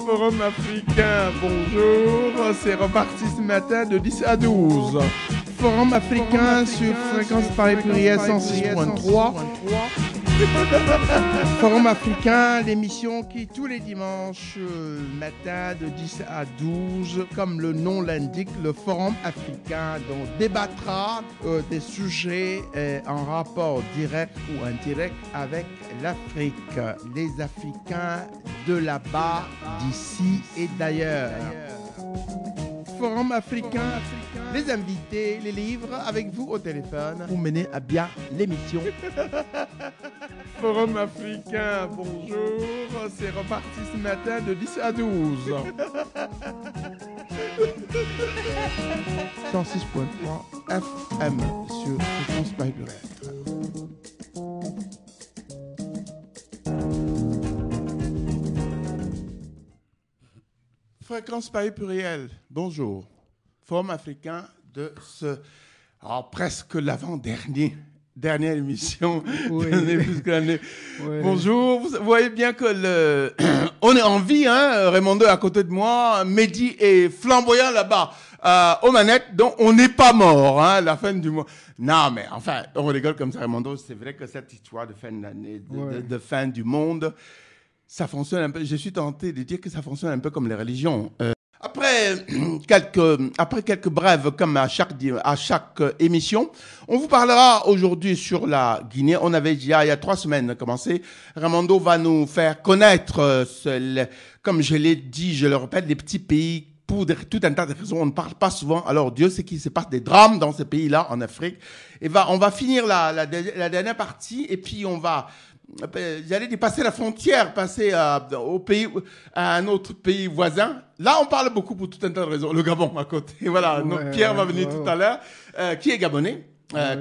Forum africain, bonjour, c'est reparti ce matin de 10 à 12. Forum africain sur fréquence Paris Pluriel 106.3. Forum africain, l'émission qui tous les dimanches matin de 10 à 12, comme le nom l'indique, le Forum africain dont débattra des sujets en rapport direct ou indirect avec l'Afrique, les Africains de là-bas, d'ici et d'ailleurs. Forum africain, les invités, les livres, avec vous au téléphone pour mener à bien l'émission. Forum africain, bonjour, c'est reparti ce matin de 10 à 12. 106.3 FM sur Fréquence Paris Pluriel. Fréquence Paris Pluriel, bonjour. Forum africain de ce presque dernière émission. Oui. Plus que l'année. Oui. Bonjour, vous voyez bien que on est en vie, hein, Raymond à côté de moi, Mehdi est flamboyant là-bas, aux manettes, donc on n'est pas mort, hein, la fin du mois. Non, mais enfin, on rigole comme ça, Raymond, c'est vrai que cette histoire de fin d'année, de fin du monde, ça fonctionne un peu, je suis tenté de dire que ça fonctionne un peu comme les religions. Après quelques brèves, comme à chaque émission, on vous parlera aujourd'hui sur la Guinée. On avait déjà, il y a 3 semaines, commencé. Raimondo va nous faire connaître, comme je l'ai dit, je le répète, les petits pays. Pour tout un tas de raisons, on ne parle pas souvent. Alors, Dieu sait qu'il se passe des drames dans ces pays-là, en Afrique. Et on va finir la dernière partie, et puis on va... J'allais dire passer la frontière, passer au pays, à un autre pays voisin. Là, on parle beaucoup pour tout un tas de raisons. Le Gabon à côté. Voilà, Pierre va venir tout à l'heure, qui est gabonais.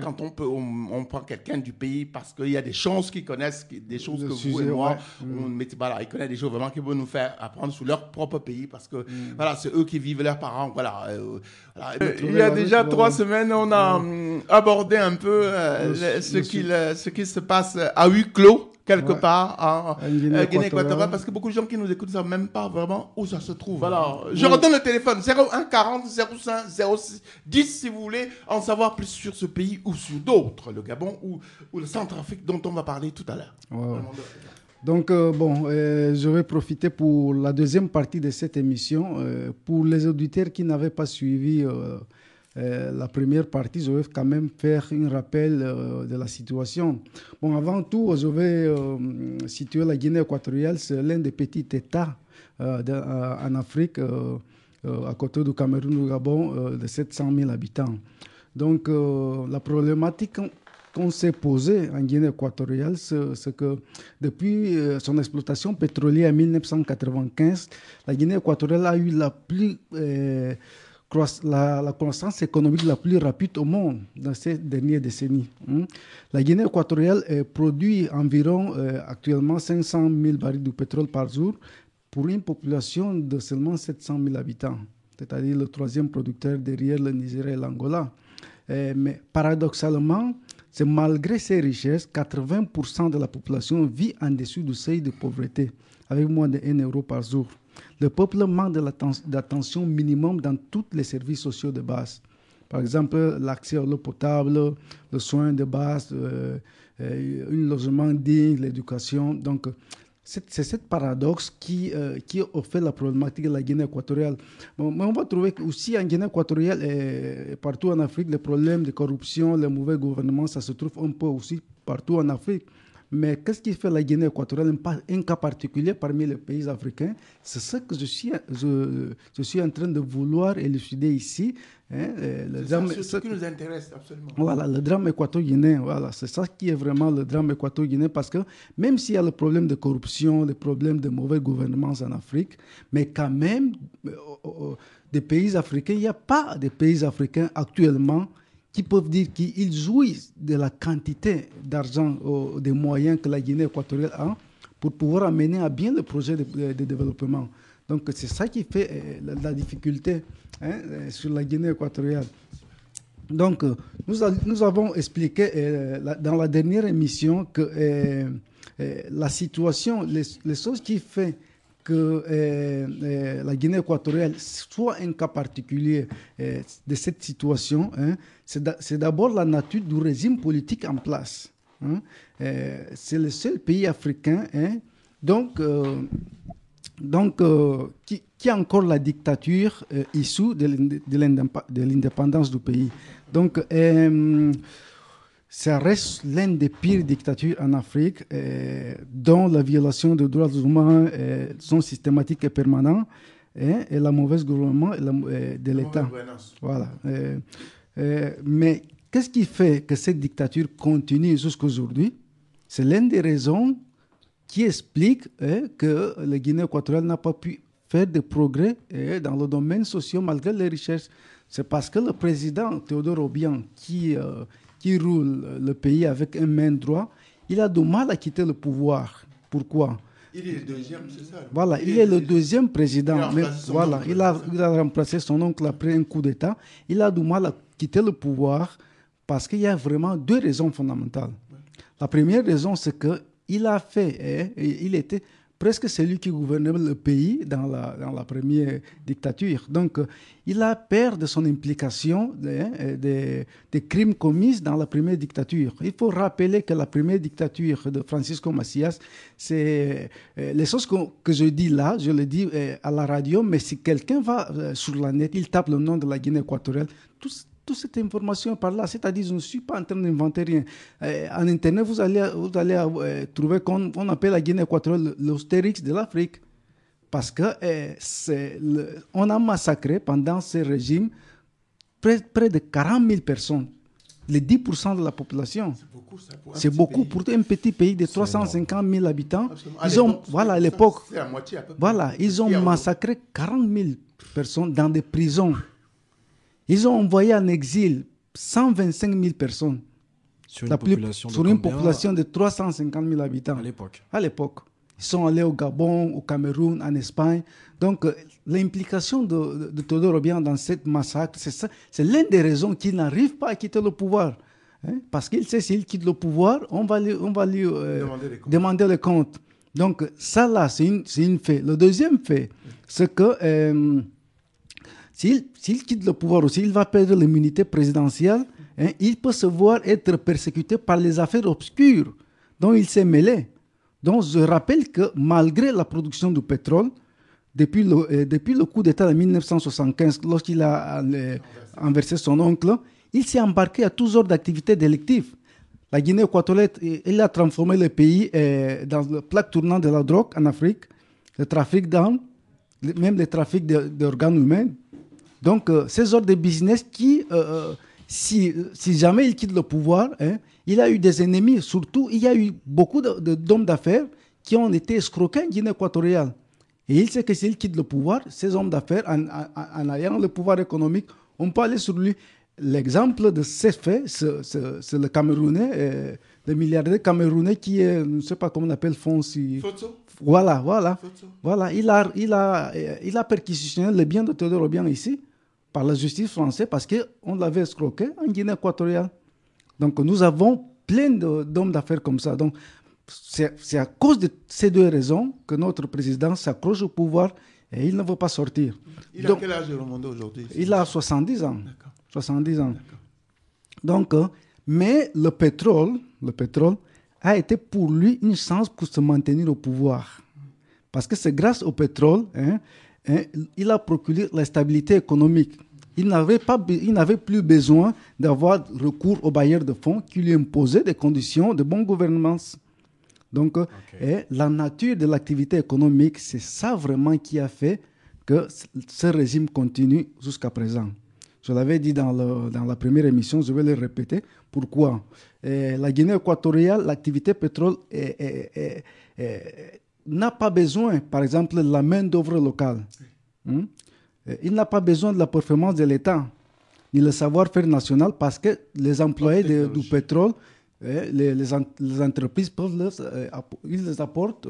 Quand on prend quelqu'un du pays parce qu'il y a des choses qu'ils connaissent, des choses que vous et moi, ils connaissent des choses vraiment qui vont nous faire apprendre sur leur propre pays parce que voilà, c'est eux qui vivent leurs parents. Voilà, il y a déjà 3 semaines, on a abordé un peu ce qui se passe à huis clos. Quelque part en Guinée équatoriale, parce que beaucoup de gens qui nous écoutent ne savent même pas vraiment où ça se trouve. Voilà. Je redonne le téléphone 01 40 05 06 10 si vous voulez en savoir plus sur ce pays ou sur d'autres, le Gabon ou le Centrafrique dont on va parler tout à l'heure. Ouais. Donc, je vais profiter pour la deuxième partie de cette émission. Pour les auditeurs qui n'avaient pas suivi la première partie, je vais quand même faire un rappel de la situation. Bon, avant tout, je vais situer la Guinée équatoriale. C'est l'un des petits États en Afrique, à côté du Cameroun, du Gabon, de 700 000 habitants. Donc, la problématique qu'on s'est posée en Guinée équatoriale, c'est que depuis son exploitation pétrolière en 1995, la Guinée équatoriale a eu la croissance économique la plus rapide au monde dans ces dernières décennies. La Guinée équatoriale produit environ actuellement 500 000 barils de pétrole par jour pour une population de seulement 700 000 habitants, c'est-à-dire le 3e producteur derrière le Nigeria et l'Angola. Mais paradoxalement, c'est malgré ces richesses, 80% de la population vit en dessous du seuil de pauvreté, avec moins de 1 euro par jour. Le peuple manque d'attention minimum dans tous les services sociaux de base. Par exemple, l'accès à l'eau potable, le soin de base, un logement digne, l'éducation. Donc, c'est cette paradoxe qui a fait la problématique de la Guinée équatoriale. Bon, mais on va trouver aussi en Guinée équatoriale et partout en Afrique, les problèmes de corruption, le mauvais gouvernement, ça se trouve un peu aussi partout en Afrique. Mais qu'est-ce qui fait la Guinée équatoriale un cas particulier parmi les pays africains? C'est ce que je suis en train de vouloir élucider ici. C'est ce qui nous intéresse absolument. Voilà, le drame équato-guinéen. Voilà, c'est ça qui est vraiment le drame équato-guinéen parce que même s'il y a le problème de corruption, le problème de mauvais gouvernance en Afrique, mais quand même, des pays africains, il n'y a pas de pays africains actuellement qui peuvent dire qu'ils jouissent de la quantité d'argent, des moyens que la Guinée équatoriale a pour pouvoir amener à bien le projet de développement. Donc, c'est ça qui fait la difficulté sur la Guinée équatoriale. Donc, nous avons expliqué dans la dernière émission que la situation, les choses qui font que la Guinée équatoriale soit un cas particulier de cette situation, hein, c'est d'abord la nature du régime politique en place. Hein. C'est le seul pays africain, hein, qui a encore la dictature issue de l'indépendance du pays. Donc, ça reste l'une des pires dictatures en Afrique, dont la violation des droits humains sont systématiques et permanentes, et la mauvaise gouvernement de l'État. Voilà. Mais qu'est-ce qui fait que cette dictature continue jusqu'à aujourd'hui? C'est l'une des raisons qui explique que la Guinée équatoriale n'a pas pu faire de progrès dans le domaine social malgré les richesses. C'est parce que le président Théodore Obiang, qui roule le pays avec un main droit, il a du mal à quitter le pouvoir. Pourquoi? Il est le deuxième, c'est ça? Voilà, il est le deuxième président. Il a remplacé son oncle après un coup d'État. Il a du mal à quitter le pouvoir parce qu'il y a vraiment deux raisons fondamentales. La première raison, c'est qu'il a fait, il était presque celui qui gouvernait le pays dans la première dictature. Donc, il a peur de son implication des crimes commis dans la première dictature. Il faut rappeler que la première dictature de Francisco Macias, c'est les choses que je dis là, je le dis à la radio, mais si quelqu'un va sur la net, il tape le nom de la Guinée équatoriale, toute cette information par là, c'est-à-dire je ne suis pas en train d'inventer rien. En Internet, vous allez trouver qu'on appelle la Guinée équatoriale l'austérix de l'Afrique. Parce qu'on a massacré pendant ce régime près de 40 000 personnes, les 10% de la population. C'est beaucoup, ça, c'est beaucoup pour un petit pays de 350 000 habitants. À l'époque, c'est la moitié à peu près. Voilà, ils ont massacré 40 000 personnes dans des prisons. Ils ont envoyé en exil 125 000 personnes sur une population de 350 000 habitants. À l'époque. Ils sont allés au Gabon, au Cameroun, en Espagne. Donc, l'implication de Théodore Obiang dans cette massacre, c'est l'une des raisons qu'il n'arrive pas à quitter le pouvoir. Hein? Parce qu'il sait s'il quitte le pouvoir, on va lui demander les comptes. Donc, ça là, c'est une fait. Le deuxième fait, c'est que s'il quitte le pouvoir aussi, il va perdre l'immunité présidentielle. Hein, il peut se voir être persécuté par les affaires obscures dont il s'est mêlé. Donc, je rappelle que malgré la production du pétrole, depuis le coup d'État de 1975, lorsqu'il a renversé son oncle, il s'est embarqué à toutes sortes d'activités délictives. La Guinée équatoriale, il a transformé le pays dans le plaque tournant de la drogue en Afrique, le trafic d'armes, même le trafic d'organes humains. Donc, ces sortes de business qui, si jamais il quitte le pouvoir, hein, il a eu des ennemis. Surtout, il y a eu beaucoup d'hommes d'affaires qui ont été escroqués en Guinée équatoriale. Et il sait que s'il quitte le pouvoir, ces hommes d'affaires, en ayant le pouvoir économique, on peut aller sur lui. L'exemple de ces faits, c'est le Camerounais, le milliardaire camerounais qui est, je ne sais pas comment on appelle, Fonsi. Voilà. Foto. Voilà. Il a perquisitionné le bien de Théodore Obiang ici, par la justice française, parce qu'on l'avait escroqué en Guinée équatoriale. Donc, nous avons plein d'hommes d'affaires comme ça. Donc, c'est à cause de ces deux raisons que notre président s'accroche au pouvoir et il ne veut pas sortir. Il a quel âge le monde aujourd'hui? Il a 70 ans. D'accord. 70 ans. Donc, mais le pétrole a été pour lui une chance pour se maintenir au pouvoir. Parce que c'est grâce au pétrole, il a procuré la stabilité économique. Il n'avait plus besoin d'avoir recours aux bailleurs de fonds qui lui imposaient des conditions de bonne gouvernance. Donc, la nature de l'activité économique, c'est ça vraiment qui a fait que ce régime continue jusqu'à présent. Je l'avais dit dans la première émission, je vais le répéter. Pourquoi? La Guinée équatoriale, l'activité pétrole n'a pas besoin, par exemple, de la main-d'œuvre locale. Il n'a pas besoin de la performance de l'État, ni le savoir-faire national, parce que les employés du pétrole, les entreprises ils les apportent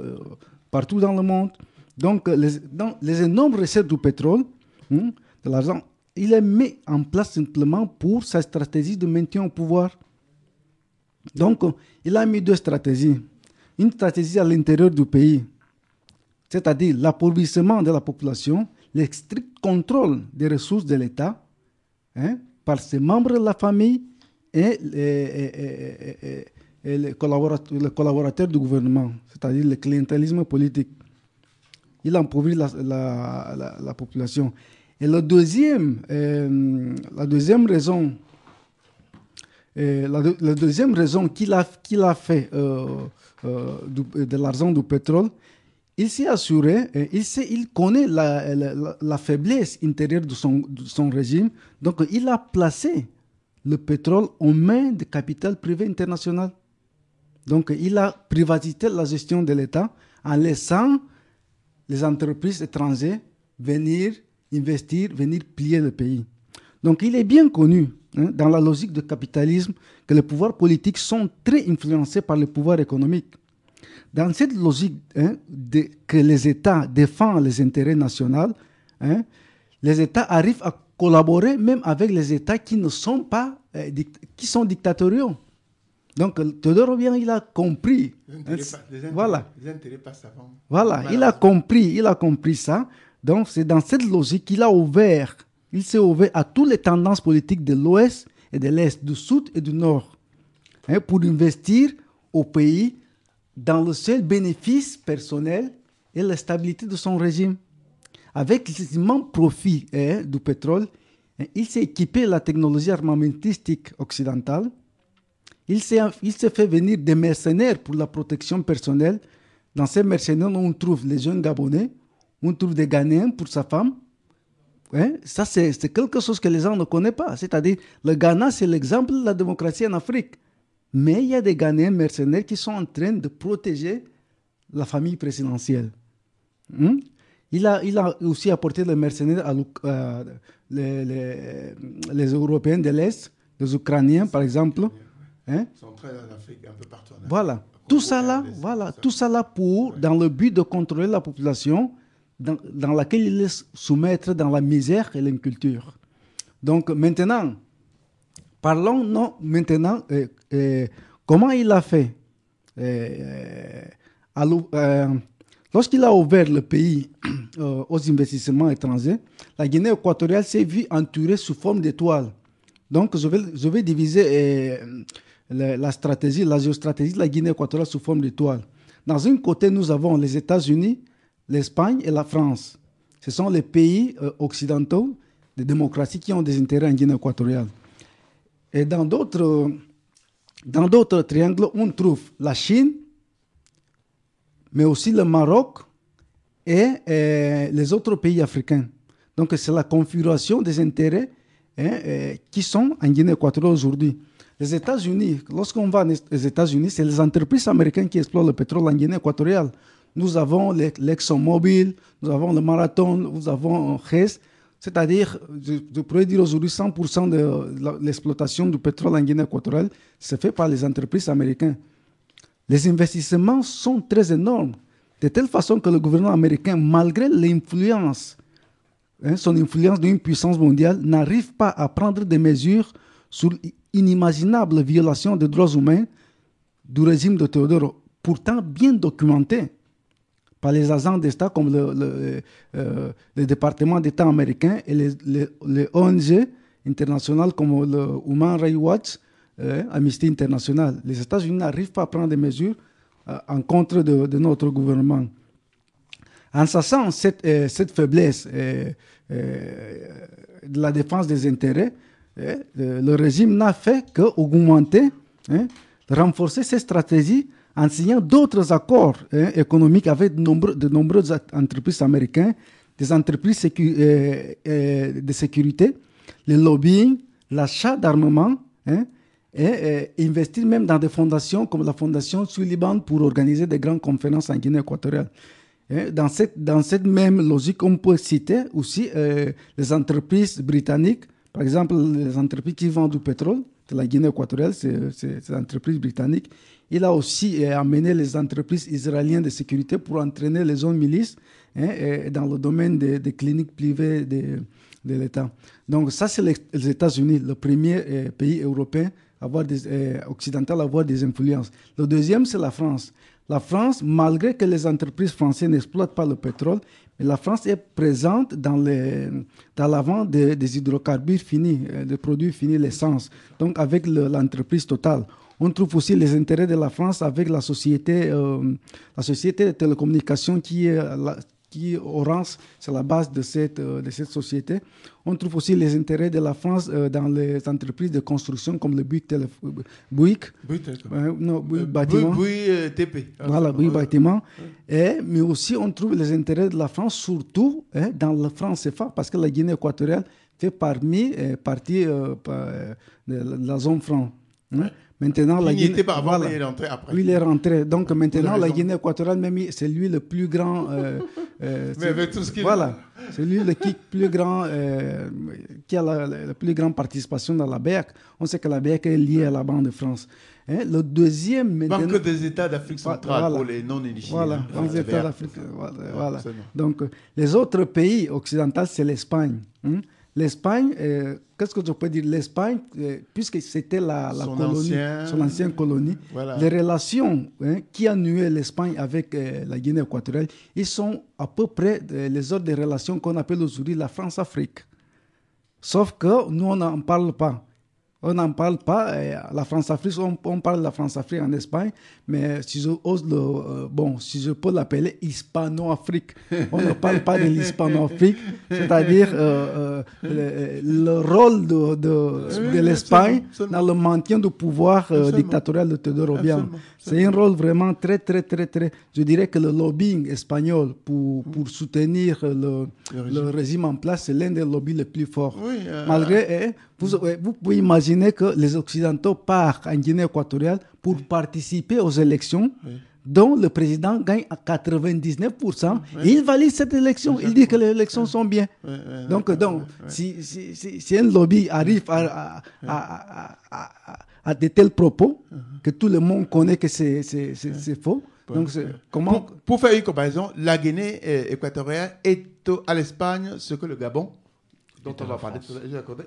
partout dans le monde. Donc, les énormes recettes du pétrole, de l'argent, il est mis en place simplement pour sa stratégie de maintien au pouvoir. Donc, il a mis deux stratégies. Une stratégie à l'intérieur du pays. c'est-à-dire l'appauvrissement de la population, le strict contrôle des ressources de l'État par ses membres de la famille et les collaborateurs du gouvernement, c'est-à-dire le clientélisme politique. Il appauvrit la population. Et la deuxième raison qu'il a fait de l'argent du pétrole, il s'est assuré, il connaît la faiblesse intérieure de son régime, donc il a placé le pétrole aux mains de capital privé international. Donc il a privatisé la gestion de l'État en laissant les entreprises étrangères venir investir, venir plier le pays. Donc il est bien connu dans la logique du capitalisme que les pouvoirs politiques sont très influencés par le pouvoir économique. Dans cette logique que les États défendent les intérêts nationaux, les États arrivent à collaborer même avec les États qui ne sont pas, qui sont dictatoriaux. Donc Théodore Obiang, il a compris. Voilà, il a compris ça. Donc c'est dans cette logique qu'il s'est ouvert à toutes les tendances politiques de l'Ouest et de l'Est, du Sud et du Nord, pour investir au pays dans le seul bénéfice personnel et la stabilité de son régime. Avec les immenses profits du pétrole, il s'est équipé de la technologie armamentistique occidentale. Il s'est fait venir des mercenaires pour la protection personnelle. Dans ces mercenaires, on trouve les jeunes Gabonais, on trouve des Ghanéens pour sa femme. Ça, c'est quelque chose que les gens ne connaissent pas. C'est-à-dire, le Ghana, c'est l'exemple de la démocratie en Afrique. Mais il y a des Ghanéens mercenaires qui sont en train de protéger la famille présidentielle. Il a aussi apporté les mercenaires à les Européens de l'Est, les Ukrainiens, par exemple. Centrale en Afrique, un peu partout en Afrique. Voilà. Tout ça là dans le but de contrôler la population dans laquelle il laisse soumettre dans la misère et l'inculture. Donc maintenant, parlons maintenant comment il a fait. Lorsqu'il a ouvert le pays aux investissements étrangers, la Guinée équatoriale s'est vue entourée sous forme d'étoiles. Donc je vais diviser la géostratégie de la Guinée équatoriale sous forme d'étoiles. Dans un côté, nous avons les États-Unis, l'Espagne et la France. Ce sont les pays occidentaux, des démocraties qui ont des intérêts en Guinée équatoriale. Et dans d'autres triangles, on trouve la Chine, mais aussi le Maroc et les autres pays africains. Donc c'est la configuration des intérêts qui sont en Guinée équatoriale aujourd'hui. Les États-Unis, lorsqu'on va aux États-Unis, c'est les entreprises américaines qui exploitent le pétrole en Guinée équatoriale. Nous avons l'ExxonMobil, nous avons le Marathon, nous avons Hess. C'est-à-dire, je pourrais dire aujourd'hui 100% de l'exploitation du pétrole en Guinée équatoriale, c'est fait par les entreprises américaines. Les investissements sont très énormes, de telle façon que le gouvernement américain, malgré l'influence, son influence d'une puissance mondiale, n'arrive pas à prendre des mesures sur inimaginables violations des droits humains du régime de Théodore, pourtant bien documentées par les agents d'État comme le département d'État américain et les ONG internationales comme le Human Rights Watch, Amnesty International. Les États-Unis n'arrivent pas à prendre des mesures en contre de notre gouvernement. En sachant cette faiblesse de la défense des intérêts, le régime n'a fait qu'augmenter, renforcer ses stratégies en signant d'autres accords économiques avec de nombreuses entreprises américaines, des entreprises de sécurité, le lobbying, l'achat d'armement, et investir même dans des fondations comme la fondation Sullivan pour organiser des grandes conférences en Guinée équatoriale. Dans cette même logique, on peut citer aussi les entreprises britanniques, par exemple les entreprises qui vendent du pétrole de la Guinée équatoriale, c'est des entreprises britanniques. Il a aussi amené les entreprises israéliennes de sécurité pour entraîner les zones milices dans le domaine des cliniques privées de l'État. Donc ça, c'est les États-Unis, le premier pays européen occidental à avoir des influences. Le deuxième, c'est la France. la France, malgré que les entreprises françaises n'exploitent pas le pétrole, mais la France est présente dans la vente des hydrocarbures finis, des produits finis, l'essence, donc avec l'entreprise Total. On trouve aussi les intérêts de la France avec la société de télécommunications qui est Orange, c'est la base de cette société. On trouve aussi les intérêts de la France dans les entreprises de construction comme le Bouygues Bâtiment. Bouygues TP. Voilà, Bouygues Bâtiment. Mais aussi, on trouve les intérêts de la France, surtout dans le franc CFA, parce que la Guinée équatoriale fait partie de la zone franc. Maintenant, il n'y était pas avant, mais il est rentré après. Oui, il est rentré. Donc maintenant, la Guinée équatoriale, même, c'est lui le plus grand. Mais avec tout ce qu'il voilà, c'est lui le plus grand, qui a la plus grande participation dans la BEAC. On sait que la BEAC est liée à la Banque de France. Le deuxième, maintenant, Banque des États d'Afrique centrale pour les non-initiés. Voilà, Banque des États d'Afrique. Voilà. Donc, les autres pays occidentaux, c'est l'Espagne. L'Espagne, qu'est-ce que je peux dire? L'Espagne, puisque c'était son ancienne colonie, voilà. Les relations qui ont noué l'Espagne avec la Guinée équatoriale, ils sont à peu près les autres des relations qu'on appelle aujourd'hui la France-Afrique. Sauf que nous, on n'en parle pas. On n'en parle pas. La France-Afrique, on parle de la France-Afrique en Espagne, mais si si je peux l'appeler Hispano-Afrique, on ne parle pas de l'Hispano-Afrique, c'est-à-dire le rôle de l'Espagne dans le maintien du pouvoir dictatorial de Teodoro Obiang. C'est un rôle vraiment très, très, très, très... Je dirais que le lobbying espagnol pour soutenir le régime en place, c'est l'un des lobbies les plus forts. Oui, malgré... Vous pouvez imaginer que les Occidentaux partent en Guinée équatoriale pour participer aux élections dont le président gagne à 99%. Et il valide cette élection. Il dit que les élections sont bien. Donc, si un lobby arrive à de tels propos que tout le monde connaît que c'est faux. Donc, comment... pour faire une comparaison, la Guinée équatoriale est à l'Espagne ce que le Gabon dont on va parler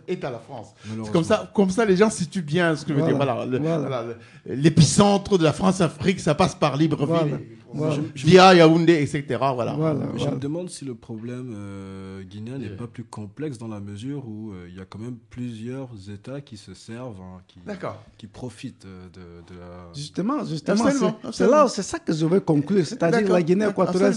est à la France. C'est comme ça les gens situent bien ce que je veux dire. Voilà, l'épicentre de la France-Afrique, ça passe par Libreville, via Yaoundé, etc. Je me demande si le problème guinéen n'est pas plus complexe dans la mesure où il y a quand même plusieurs États qui se servent, qui profitent de la... Justement, c'est ça que je veux conclure. C'est-à-dire la Guinée équatoriale,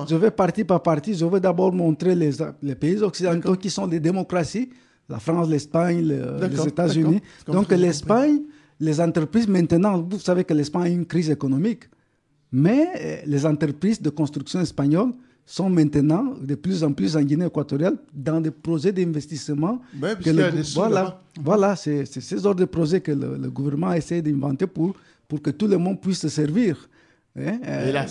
je vais partie par partie. Je veux d'abord montrer les pays occidentaux qui sont des démocraties, la France, l'Espagne, les États-Unis. Donc l'Espagne, les entreprises maintenant, vous savez que l'Espagne a une crise économique, mais les entreprises de construction espagnoles sont maintenant de plus en plus en Guinée équatoriale dans des projets d'investissement. Voilà, c'est ces sortes de projets que le gouvernement essaie d'inventer pour que tout le monde puisse se servir.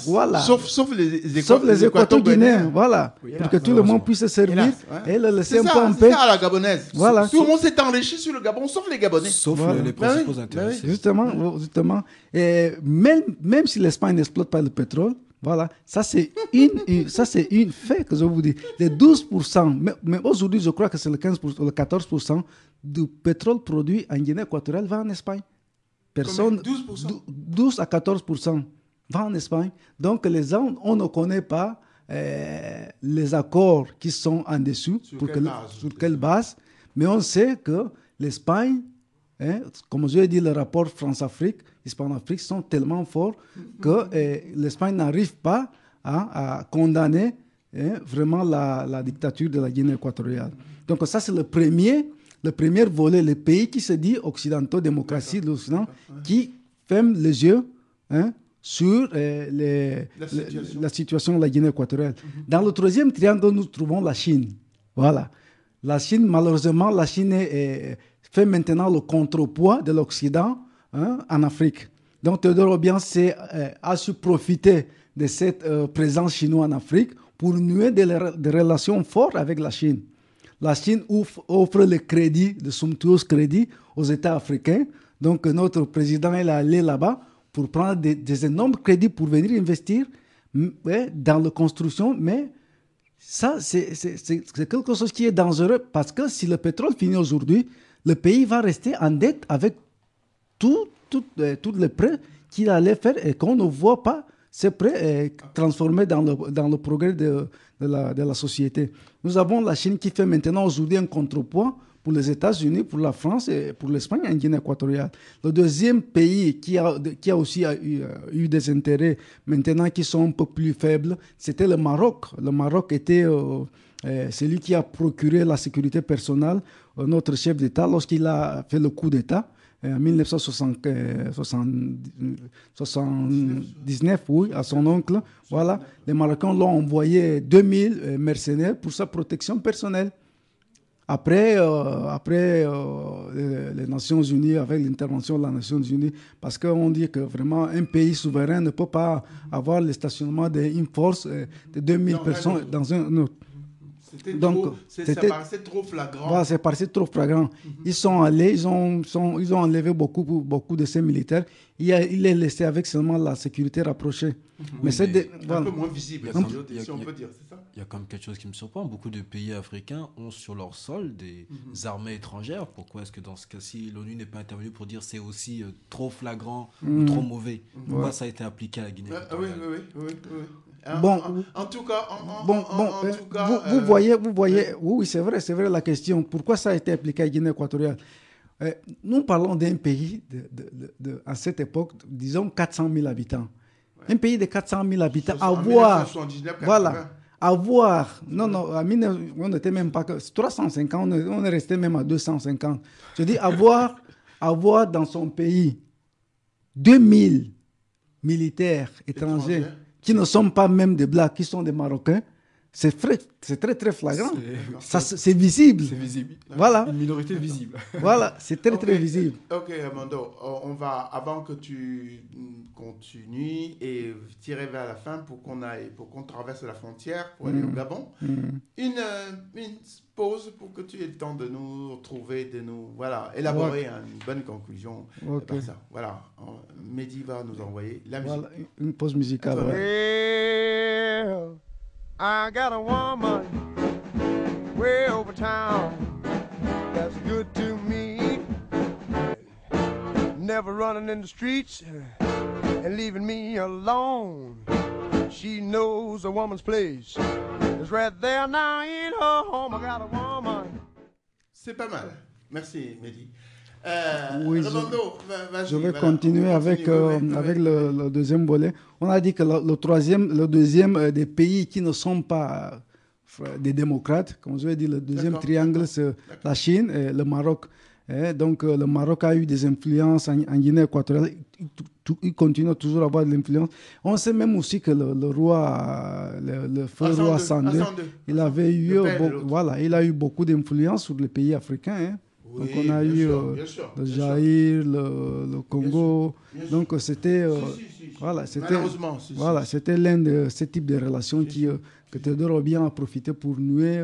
Voilà. Sauf les équato-guinéens, voilà. Pour que tout le monde puisse se servir et le laisser un peu en paix. C'est ça à la gabonaise. Voilà. Tout le monde s'est enrichi sur le Gabon, sauf les Gabonais. Sauf les principaux intéressés. Justement. Et même si l'Espagne n'exploite pas le pétrole, voilà, ça c'est une fait que je vous dis. Les 12%, mais aujourd'hui je crois que c'est le 15%, le 14% du pétrole produit en Guinée équatoriale va en Espagne. 12 à 14%. Va en Espagne. Donc, on ne connaît pas les accords qui sont en dessous. Sur quelle base. Mais on sait que l'Espagne, comme je l'ai dit, le rapport France-Afrique, Hispano-Afrique sont tellement forts que l'Espagne n'arrive pas à condamner vraiment la dictature de la Guinée équatoriale. Donc, ça, c'est le premier volet, le pays qui se dit occidentaux, démocratie de l'Occident, qui ferme les yeux sur la situation de la Guinée équatoriale. Dans le troisième triangle, nous trouvons la Chine. Voilà. La Chine, malheureusement, fait maintenant le contrepoids de l'Occident en Afrique. Donc, Teodoro Obiang a su profiter de cette présence chinoise en Afrique pour nouer des relations fortes avec la Chine. La Chine offre le crédit, le somptueux crédit aux États africains. Donc, notre président est allé là-bas pour prendre des énormes crédits pour venir investir dans la construction. Mais ça, c'est quelque chose qui est dangereux parce que si le pétrole finit aujourd'hui, le pays va rester en dette avec tous les prêts qu'il allait faire et qu'on ne voit pas, c'est prêt à transformer dans le progrès de la société. Nous avons la Chine qui fait maintenant aujourd'hui un contrepoids pour les États-Unis, pour la France et pour l'Espagne en Guinée équatoriale. Le deuxième pays qui a aussi eu des intérêts maintenant qui sont un peu plus faibles, c'était le Maroc. Le Maroc était celui qui a procuré la sécurité personnelle à notre chef d'État lorsqu'il a fait le coup d'État. En 1979, oui, à son oncle. Voilà, les Marocains l'ont envoyé 2000 mercenaires pour sa protection personnelle. Après les Nations Unies, avec l'intervention des Nations Unies, parce qu'on dit que vraiment un pays souverain ne peut pas avoir le stationnement d'une force de 2000 personnes dans un autre. Ça paraissait trop flagrant. Voilà, ça paraissait trop flagrant. Ils sont allés, ils ont enlevé beaucoup de ces militaires. Il les laissé avec seulement la sécurité rapprochée. Mais c'est un peu moins visible, si on peut dire, c'est ça? Il y a quand même quelque chose qui me surprend. Beaucoup de pays africains ont sur leur sol des armées étrangères. Pourquoi est-ce que dans ce cas-ci, l'ONU n'est pas intervenue pour dire c'est aussi trop flagrant ou trop mauvais? Pourquoi ça a été appliqué à la Guinée? Oui. En tout cas, vous voyez, oui, c'est vrai la question. Pourquoi ça a été appliqué à la Guinée équatoriale? Nous parlons d'un pays à cette époque, disons 400 000 habitants. Ouais. Un pays de 400 000 habitants, on n'était même pas 350, on est resté même à 250. Je dis avoir dans son pays 2000 militaires étrangers qui ne sont pas même des Blacks, qui sont des Marocains, c'est très, très flagrant. C'est visible. C'est visible. Voilà. Une minorité visible. Voilà, c'est très, très visible. Ok, Armando, on va, avant que tu continues et tirer vers la fin pour qu'on traverse la frontière pour aller au Gabon, une pause pour que tu aies le temps de nous retrouver, de nous élaborer une bonne conclusion. Par ça. Voilà, Mehdi va nous envoyer la musique. Voilà, une pause musicale. I got a woman way over town that's good to me, never running in the streets and leaving me alone. She knows a woman's place is right there now in her home. I got a woman. C'est pas mal. Merci, Mehdi. Oui, je vais continuer avec le deuxième volet. On a dit que le deuxième des pays qui ne sont pas des démocrates, comme je l'ai dit, le deuxième triangle, c'est la Chine et le Maroc. Donc le Maroc a eu des influences en Guinée équatoriale. Il continue toujours à avoir de l'influence. On sait même aussi que le roi, le feu roi Sandé, il avait eu, il a eu beaucoup d'influence sur les pays africains. Oui, donc on a eu le Zaïre, le Congo. Donc c'était c'était l'un de ces types de relations que Théodore Obiang a profité pour nouer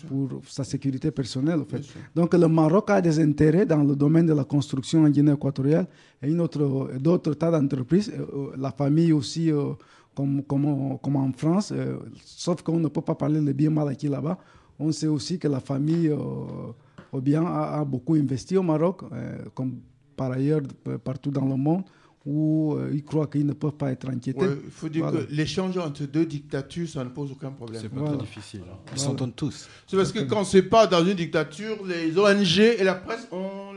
pour sa sécurité personnelle. En fait. Donc le Maroc a des intérêts dans le domaine de la construction en Guinée équatoriale et d'autres tas d'entreprises. La famille aussi, comme en France, sauf qu'on ne peut pas parler le bien mal acquis là-bas. On sait aussi que la famille Obiang a beaucoup investi au Maroc, comme par ailleurs partout dans le monde, où ils croient qu'ils ne peuvent pas être inquiétés. Il faut dire que l'échange entre deux dictatures, ça ne pose aucun problème. C'est pas très difficile. Ils s'entendent tous. C'est parce que quand c'est pas dans une dictature, les ONG et la presse ont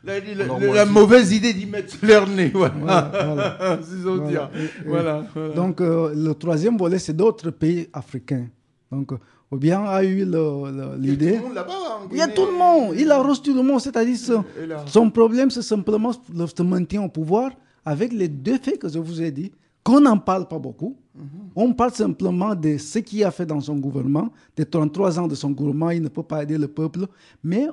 la mauvaise idée d'y mettre leur nez. Donc le troisième volet, c'est d'autres pays africains. Donc Obiang a eu l'idée. Il y a tout le monde. Il arrose tout le monde. C'est-à-dire son problème, c'est simplement le maintien au pouvoir avec les deux faits que je vous ai dit, qu'on n'en parle pas beaucoup. On parle simplement de ce qu'il a fait dans son gouvernement, des 33 ans de son gouvernement. Il ne peut pas aider le peuple. Mais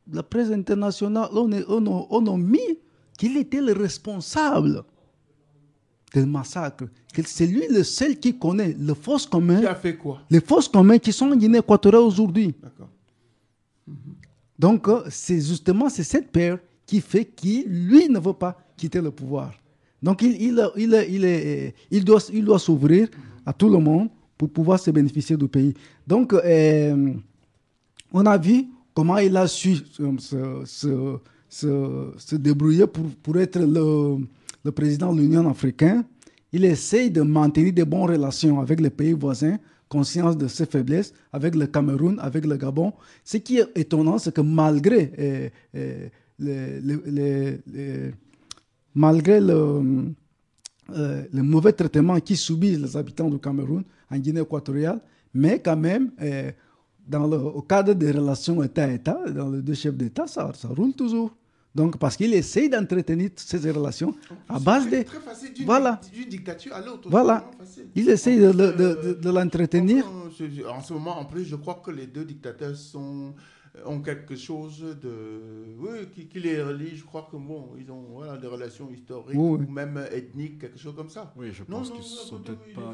la presse internationale, on a mis qu'il était le responsable del massacre. C'est lui le seul qui connaît les fosses communes. Qui a fait quoi? Les fosses communes qui sont en Guinée équatoriale aujourd'hui. D'accord. Donc, c'est justement cette paire qui fait qu'il, lui, ne veut pas quitter le pouvoir. Donc, il doit s'ouvrir à tout le monde pour pouvoir se bénéficier du pays. Donc, on a vu comment il a su se débrouiller pour être le président de l'Union africaine, il essaye de maintenir de bonnes relations avec les pays voisins, conscience de ses faiblesses, avec le Cameroun, avec le Gabon. Ce qui est étonnant, c'est que malgré le mauvais traitement qui subissent les habitants du Cameroun en Guinée équatoriale, mais quand même, au cadre des relations État-État, dans les deux chefs d'État, ça roule toujours. Donc, parce qu'il essaye d'entretenir ces relations à base de... Très facile d'une dictature à l'autre. Voilà. Il essaye de l'entretenir. En ce moment, en plus, je crois que les deux dictateurs ont quelque chose qui les relie. Je crois que ils ont des relations historiques ou même ethniques, quelque chose comme ça. Oui, je pense qu'ils sont peut-être pas.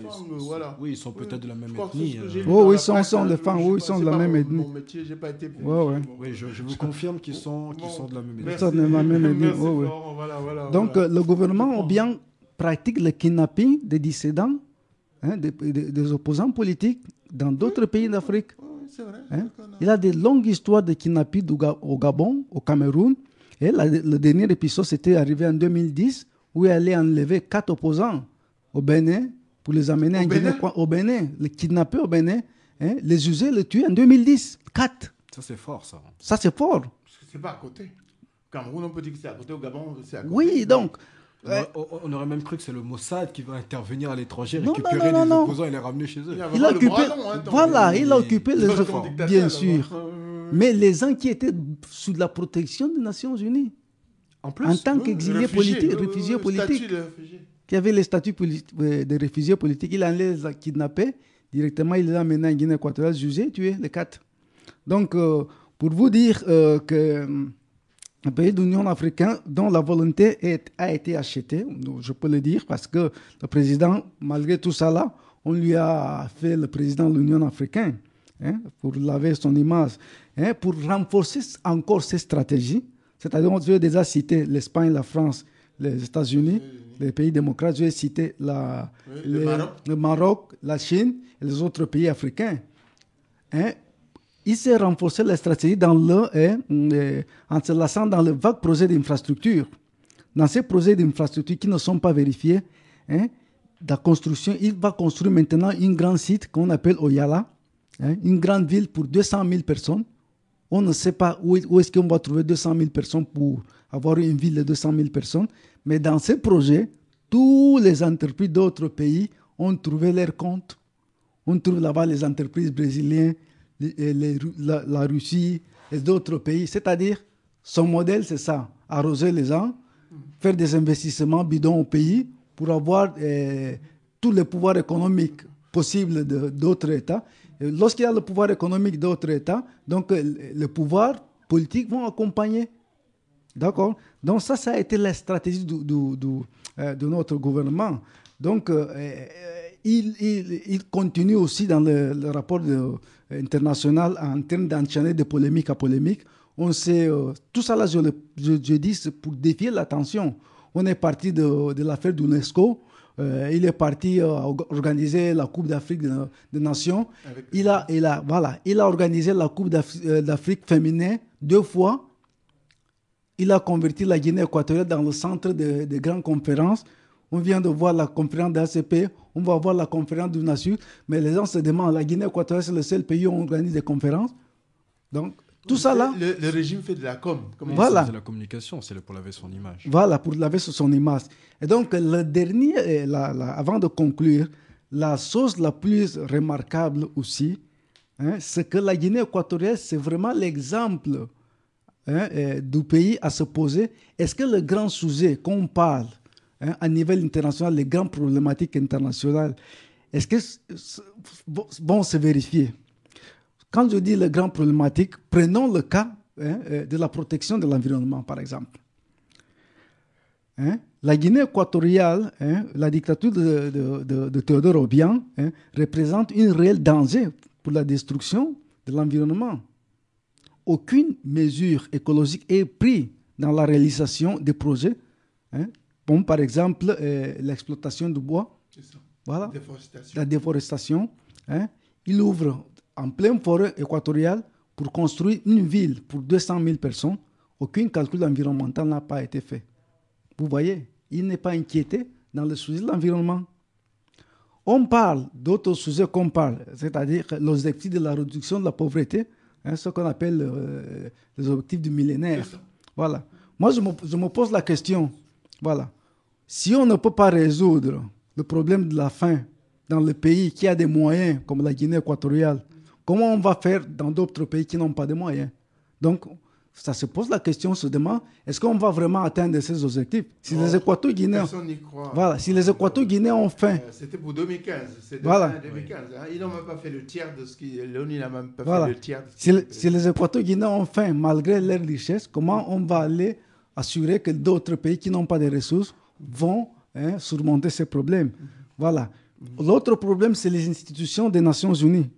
Oui, ils sont peut-être de la même ethnie. Oui, ils sont des femmes. Oui, ils sont de la même ethnie. Mon métier, j'ai pas été. Oui, je vous confirme qu'ils sont de la même ethnie. Ils sont de la même ethnie. Donc, le gouvernement bien pratique le kidnapping des dissidents, des opposants politiques dans d'autres pays d'Afrique. C'est vrai. Il a des longues histoires de kidnapping au Gabon, au Cameroun. Et le dernier épisode, c'était arrivé en 2010, où il allait enlever 4 opposants au Bénin pour les amener au Bénin, les kidnapper au Bénin, les user, les tuer en 2010. 4. Ça, c'est fort, ça. Ça, c'est fort. C'est pas à côté. Cameroun, on peut dire que c'est à côté. Au Gabon, c'est à côté. Oui, donc... On aurait même cru que c'est le Mossad qui va intervenir à l'étranger, récupérer les opposants et les ramener chez eux. Il a occupé les opposants, bien sûr. Mais les gens qui étaient sous la protection des Nations Unies, en tant qu'exilés politiques, réfugiés politiques, qui avaient les statuts de réfugiés politiques, il en les a kidnappés directement, il les a amenés en Guinée équatoriale, jugés, tués, les 4. Donc, pour vous dire que... un pays de l'Union africaine dont la volonté a été achetée, je peux le dire, parce que le président, malgré tout ça là, on lui a fait le président de l'Union africaine pour laver son image, pour renforcer encore ses stratégies. C'est-à-dire, on veut déjà citer l'Espagne, la France, les États-Unis, les pays démocrates, je vais citer le Maroc, la Chine et les autres pays africains. Il s'est renforcé la stratégie en se lançant dans le vague projet d'infrastructure. Dans ces projets d'infrastructure qui ne sont pas vérifiés, la construction, il va construire maintenant un grand site qu'on appelle Oyala, une grande ville pour 200 000 personnes. On ne sait pas où est-ce qu'on va trouver 200 000 personnes pour avoir une ville de 200 000 personnes. Mais dans ces projets, tous les entreprises d'autres pays ont trouvé leur compte. On trouve là-bas les entreprises brésiliennes, la Russie et d'autres pays. C'est-à-dire, son modèle, c'est ça. Arroser les gens, faire des investissements bidons au pays pour avoir tous les pouvoirs économiques possibles d'autres États. Et lorsqu'il y a le pouvoir économique d'autres États, donc les pouvoirs politiques vont accompagner. D'accord? Donc ça a été la stratégie de notre gouvernement. Donc, il continue aussi dans le rapport international en termes d'enchaîner de polémique à polémique. On sait, tout ça là, je dis, c'est pour défier l'attention. On est parti de l'affaire d'UNESCO. Il est parti organiser la Coupe d'Afrique des Nations. Il a organisé la Coupe d'Afrique féminin 2 fois. Il a converti la Guinée équatoriale dans le centre de grandes conférences. On vient de voir la conférence d'ACP, on va voir la conférence du NASU, mais les gens se demandent, la Guinée équatoriale, c'est le seul pays où on organise des conférences. Donc, tout ça là... Le régime fait de la com. Voilà. C'est de la communication, c'est pour laver son image. Voilà, pour laver son image. Et donc, le dernier, avant de conclure, la chose la plus remarquable aussi, c'est que la Guinée équatoriale, c'est vraiment l'exemple du pays à se poser. Est-ce que le grand sujet qu'on parle à niveau international, les grandes problématiques internationales, est-ce que vont se vérifier? Quand je dis les grandes problématiques, prenons le cas de la protection de l'environnement, par exemple. La Guinée équatoriale, la dictature de Théodore Obiang, représente un réel danger pour la destruction de l'environnement. Aucune mesure écologique est prise dans la réalisation des projets, comme par exemple l'exploitation du bois, voilà, la déforestation. Il ouvre en pleine forêt équatoriale pour construire une ville pour 200 000 personnes. Aucun calcul environnemental n'a pas été fait. Vous voyez, il n'est pas inquiété dans le sujet de l'environnement. On parle d'autres sujets qu'on parle, c'est-à-dire l'objectif de la réduction de la pauvreté, ce qu'on appelle les objectifs du millénaire. Voilà. Moi, je me pose la question, voilà. Si on ne peut pas résoudre le problème de la faim dans le pays qui a des moyens, comme la Guinée équatoriale, comment on va faire dans d'autres pays qui n'ont pas de moyens? Donc, ça se pose la question, on se demande, est-ce qu'on va vraiment atteindre ces objectifs? Si les Équato-Guinéens, Personne n'y croit. voilà, si les Équato-Guinéens ont faim, C'était pour 2015. C'est voilà. 2015. Hein. Ils n'ont même pas fait le tiers de ce qui. L'ONU n'a même pas Voilà. fait le tiers de ce Si les Équato-Guinéens ont faim, malgré leurs richesses, comment on va aller assurer que d'autres pays qui n'ont pas de ressources vont surmonter ces problèmes? Voilà. L'autre problème, c'est les institutions des Nations Unies.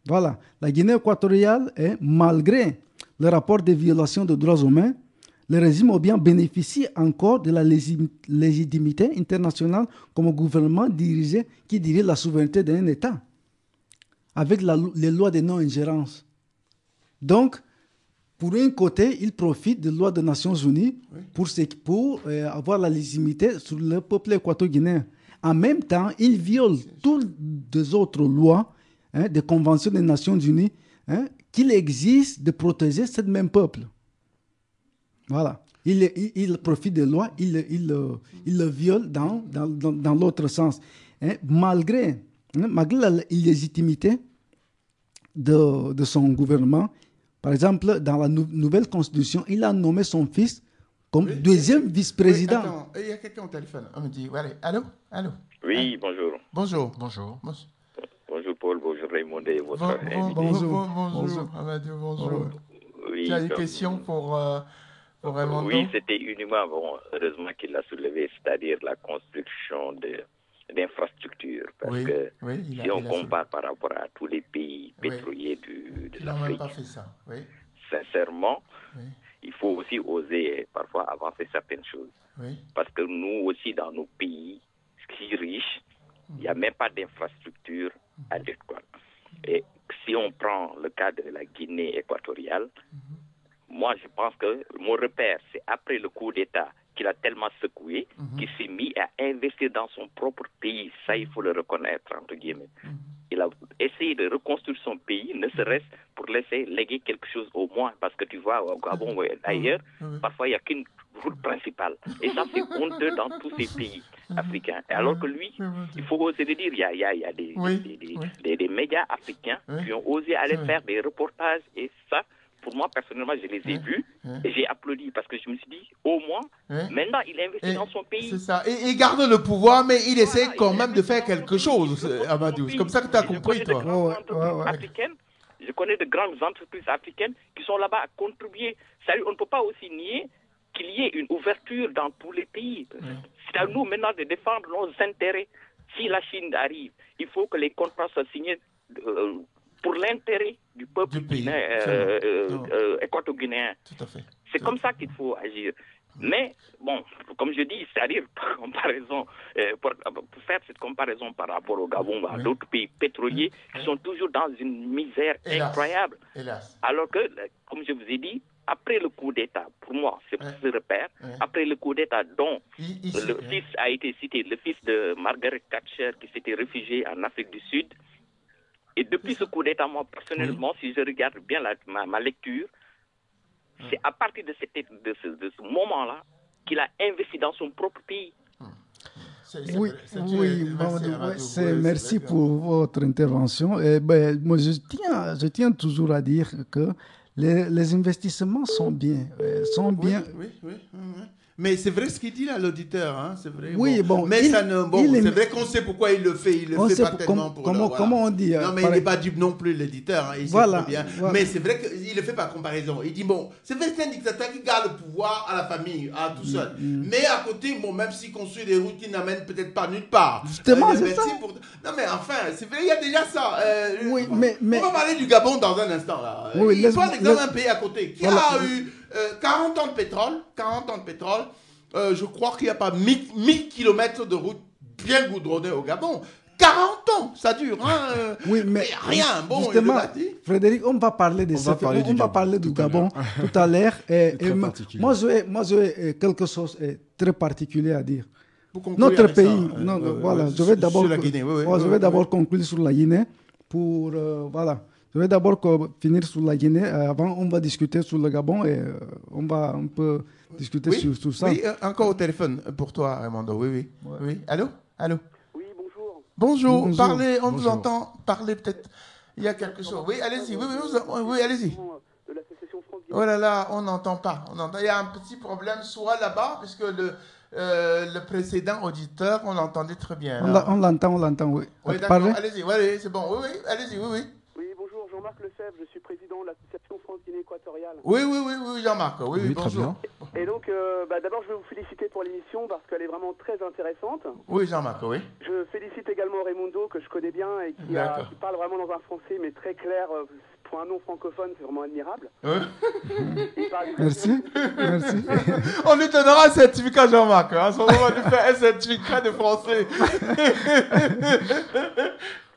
Voilà. La Guinée équatoriale, malgré le rapport de violation des droits humains, le régime a bien bénéficié encore de la légitimité internationale comme gouvernement qui dirige la souveraineté d'un État, avec les lois de non-ingérence. Donc, pour un côté, il profite des lois des Nations Unies pour avoir la légitimité sur le peuple équato-guinéen. En même temps, il viole toutes les autres lois, des conventions des Nations Unies, qu'il existe de protéger ce même peuple. Voilà. Il profite des lois, il le viole dans l'autre sens. Malgré la illégitimité de son gouvernement, par exemple, dans la nouvelle constitution, il a nommé son fils comme deuxième vice-président. Oui, attends, il y a quelqu'un au téléphone. On me dit, allez, allô? Oui, bonjour. Bonjour. Bonjour Paul, bonjour Raymond et votre invité. Bonjour. Amadou, bonjour. Oui, tu as une question pour Raymond? Oui, c'était uniquement, heureusement qu'il l'a soulevé, c'est-à-dire la construction d'infrastructures. Parce que si on compare par rapport à tous les pays pétroliers de l'Afrique, même pas fait ça. Sincèrement, il faut aussi oser parfois avancer certaines choses. Parce que nous aussi, dans nos pays si riches, il n'y a même pas d'infrastructure adéquate. Et si on prend le cas de la Guinée équatoriale, moi je pense que mon repère, c'est après le coup d'État qu'il a tellement secoué, qu'il s'est mis à investir dans son propre pays. Ça, il faut le reconnaître, entre guillemets. Il a essayé de reconstruire son pays, ne serait-ce pour laisser léguer quelque chose au moins. Parce que tu vois, au Gabon, ailleurs, parfois, il n'y a qu'une route principale. Et ça, c'est honteux dans tous ces pays africains. Et alors que lui, il faut oser le dire, il y a des médias africains qui ont osé aller faire des reportages. Et ça, pour moi, personnellement, je les ai vus et j'ai applaudi parce que je me suis dit, au moins, maintenant, il investit dans son pays. C'est ça. Et il garde le pouvoir, mais il essaie quand même de faire quelque chose, Amadou. C'est comme ça que tu as compris, toi. Je connais de grandes entreprises africaines qui sont là-bas à contribuer. On ne peut pas aussi nier qu'il y ait une ouverture dans tous les pays. C'est à nous maintenant de défendre nos intérêts. Si la Chine arrive, il faut que les contrats soient signés pour l'intérêt du peuple équato-guinéen. Tout à fait. C'est comme ça qu'il faut agir. Mais, bon, comme je dis, c'est-à-dire, par comparaison, pour faire cette comparaison par rapport au Gabon, à d'autres pays pétroliers qui sont toujours dans une misère incroyable. Hélas. Alors que, comme je vous ai dit, après le coup d'État, pour moi, c'est ce repère, après le coup d'État dont le fils a été cité, le fils de Margaret Thatcher qui s'était réfugié en Afrique du Sud, et depuis ce coup d'État, moi, personnellement, si je regarde bien ma lecture, c'est à partir de ce moment-là qu'il a investi dans son propre pays. Merci pour votre intervention. Moi, je tiens toujours à dire que les investissements sont bien. Oui. Mais c'est vrai ce qu'il dit là, l'auditeur. Hein? C'est vrai. Oui, mais c'est vrai qu'on sait pourquoi il le fait. Il le fait pas tellement pour... Comment on dit? Non, mais il n'est pas dupe non plus, l'éditeur. Hein, il sait très bien. Mais c'est vrai qu'il ne le fait pas comparaison. Il dit, bon, c'est vrai que c'est un dictateur qui garde le pouvoir à la famille, à tout seul. Mais à côté, même s'il construit des routes qui n'amènent peut-être pas nulle part. Justement, c'est ça. Non, mais enfin, c'est vrai, il y a déjà ça. Mais... On va parler du Gabon dans un instant. Là. Il prend l'exemple d'un pays à côté qui a eu 40 ans de pétrole. Je crois qu'il n'y a pas 1000 kilomètres de route bien goudronnée au Gabon. 40 ans, ça dure. Hein, oui, mais rien. Bon, justement, Frédéric, on va parler de ça. On va parler du Gabon tout à l'heure. Moi, j'ai quelque chose de très particulier à dire. Notre pays, je vais d'abord conclure sur la Guinée. Je vais d'abord finir sur la Guinée. Avant, on va discuter sur le Gabon et on va un peu discuter sur ça. Oui, encore au téléphone pour toi, Raimondo. Oui. Allô? Oui, bonjour. Bonjour. Parlez, on vous entend parler peut-être. Il y a quelque chose. Oui, allez-y. Oui, allez-y. De l'association France Guinée. Oh là là, on n'entend pas. Il y a un petit problème soit là-bas, puisque le précédent auditeur, on l'entendait très bien. On l'entend, oui. Oui, d'accord. Allez-y. Oui, c'est bon. Oui, allez-y. Oui. Oui, bonjour, Jean-Marc Lefebvre, je suis président de l'association France Guinée équatoriale. Oui, Jean-Marc. Oui, très bien. Et donc, d'abord, je veux vous féliciter pour l'émission parce qu'elle est vraiment très intéressante. Oui, Jean-Marc, oui. Je félicite également Raimundo, que je connais bien et qui parle vraiment dans un français, mais très clair. Pour un nom francophone, c'est vraiment admirable. Merci. On lui donnera un certificat, Jean-Marc. On va lui faire un certificat de français.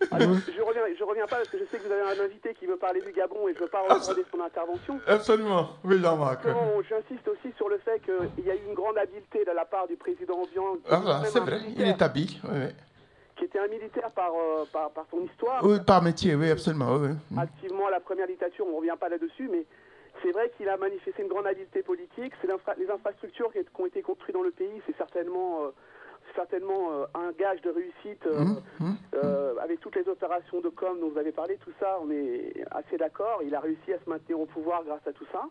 Je reviens pas parce que je sais que vous avez un invité qui veut parler du Gabon et je ne veux pas retarder son intervention. Absolument, oui, Jean-Marc. J'insiste aussi sur le fait qu'il y a eu une grande habileté de la part du président Obiang. C'est vrai, il est habile. Oui. Qui était un militaire par son histoire. Oui, par métier, oui, absolument. Oui. Activement à la première dictature, on ne revient pas là-dessus, mais c'est vrai qu'il a manifesté une grande habileté politique. Les infrastructures qui ont été construites dans le pays, c'est certainement un gage de réussite avec toutes les opérations de com dont vous avez parlé, tout ça, on est assez d'accord. Il a réussi à se maintenir au pouvoir grâce à tout ça.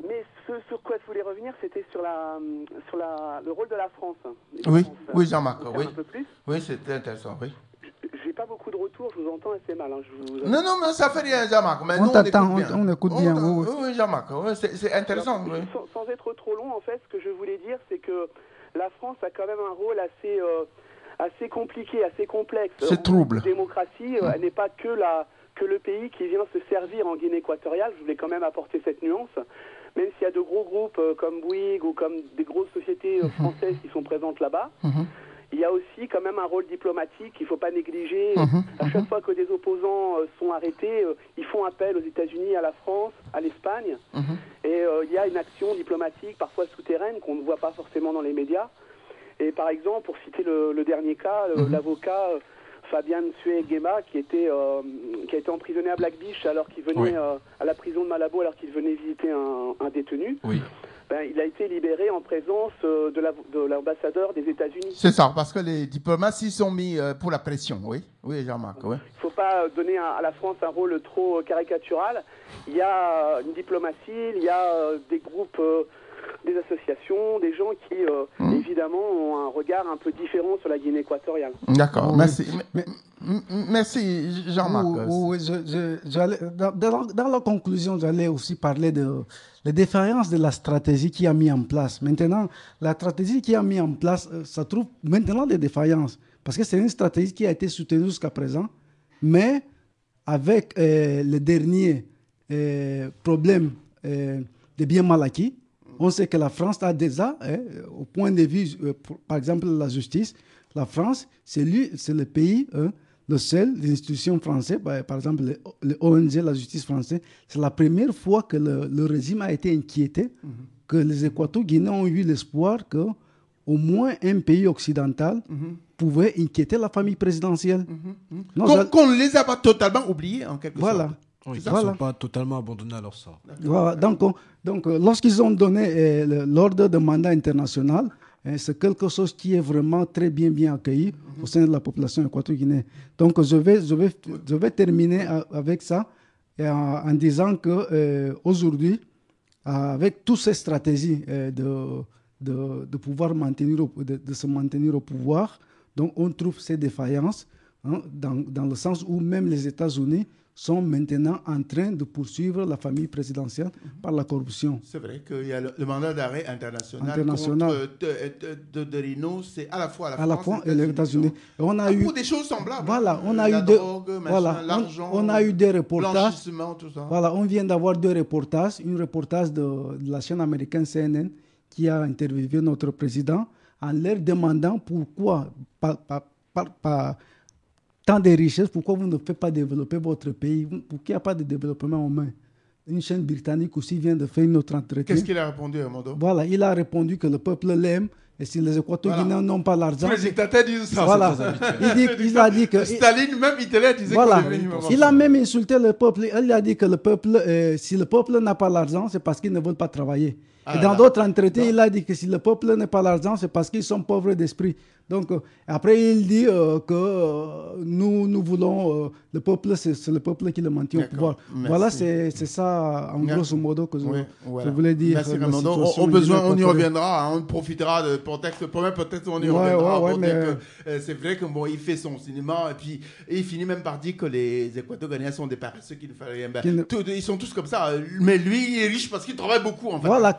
Mais ce sur quoi je voulais revenir, c'était sur le rôle de la France. Oui, Jean-Marc. Oui. Un peu plus. Oui, c'était intéressant, oui. J'ai pas beaucoup de retours, je vous entends assez mal. Non, mais ça fait rien, Jean-Marc. Mais on écoute bien. Oui, Jean-Marc, c'est intéressant. Oui. Sans être trop long, en fait, ce que je voulais dire, c'est que la France a quand même un rôle assez compliqué, assez complexe. C'est trouble. La démocratie, elle n'est pas que le pays qui vient se servir en Guinée équatoriale. Je voulais quand même apporter cette nuance. Même s'il y a de gros groupes comme Bouygues ou comme des grosses sociétés françaises qui sont présentes là-bas, il y a aussi quand même un rôle diplomatique qu'il ne faut pas négliger. À chaque fois que des opposants sont arrêtés, ils font appel aux États-Unis, à la France, à l'Espagne. Et il y a une action diplomatique, parfois souterraine, qu'on ne voit pas forcément dans les médias. Et par exemple, pour citer le dernier cas, l'avocat Fabian Sué-Guema, qui a été emprisonné à Black Beach alors qu'il venait à la prison de Malabo alors qu'il venait visiter un détenu. Oui. Il a été libéré en présence de l'ambassadeur des États-Unis. C'est ça, parce que les diplomates s'y sont mis pour la pression, oui, Jean-Marc. Oui. Il ne faut pas donner à la France un rôle trop caricatural. Il y a une diplomatie, il y a des groupes, des associations, des gens qui, évidemment, ont un regard un peu différent sur la Guinée équatoriale. D'accord, merci. Merci, Jean-Marc. Dans la conclusion, j'allais aussi parler de la défaillance de la stratégie qui a mis en place. Maintenant, la stratégie qui a mis en place, ça trouve maintenant des défaillances. Parce que c'est une stratégie qui a été soutenue jusqu'à présent, mais avec le dernier problème des biens mal acquis, on sait que la France a déjà, au point de vue, par exemple, la justice, la France, c'est le pays, le seul, l'institution française, par exemple, le ONG, la justice française, c'est la première fois que le régime a été inquiété, que les Équato-Guinéens ont eu l'espoir qu'au moins un pays occidental pouvait inquiéter la famille présidentielle. Qu'on ne les a pas totalement oubliés, en quelque sorte. Oui, ils ne sont pas totalement abandonnés à leur sort. Voilà. Donc, lorsqu'ils ont donné l'ordre de mandat international, c'est quelque chose qui est vraiment très bien accueilli au sein de la population équato-guinéenne. Donc, je vais terminer avec ça en disant qu'aujourd'hui, avec toutes ces stratégies de pouvoir de se maintenir au pouvoir, donc on trouve ces défaillances dans le sens où même les États-Unis sont maintenant en train de poursuivre la famille présidentielle par la corruption. C'est vrai qu'il y a le mandat d'arrêt international contre de Rino, c'est à la fois la France et les États-Unis. Pour des choses semblables. Voilà, on a eu des reportages. Tout ça. Voilà, on vient d'avoir deux reportages. Un reportage de la chaîne américaine CNN qui a interviewé notre président en leur demandant pourquoi, par tant de richesses, pourquoi vous ne faites pas développer votre pays? Pourquoi il n'y a pas de développement humain? Une chaîne britannique aussi vient de faire une autre entretien. Qu'est-ce qu'il a répondu, Raimondo? Voilà, il a répondu que le peuple l'aime. Et si les Équato-Guinéens n'ont pas l'argent... Tous les dictateurs disent ça. Voilà. Il a dit que... Staline, même Hitler disait voilà. que... Il a même insulté le peuple. Il a dit que le peuple, si le peuple n'a pas l'argent, c'est parce qu'ils ne veulent pas travailler. Et dans d'autres entretiens, il a dit que si le peuple n'a pas l'argent, c'est parce qu'ils sont pauvres d'esprit. Donc, après, il dit que nous voulons... le peuple, c'est le peuple qui le maintient au pouvoir. Merci. Voilà, c'est ça, en grosso modo, que je voulais dire. Merci, Raimondo. Au besoin, on y reviendra. On profitera de prétexte. Peut-être on y reviendra. C'est vrai que il fait son cinéma. Et puis, il finit même par dire que les Équato-Guinéens sont des paresseux, qu'il ne fallait rien. Ils sont tous comme ça. Mais lui, il est riche parce qu'il travaille beaucoup, en fait. Voilà.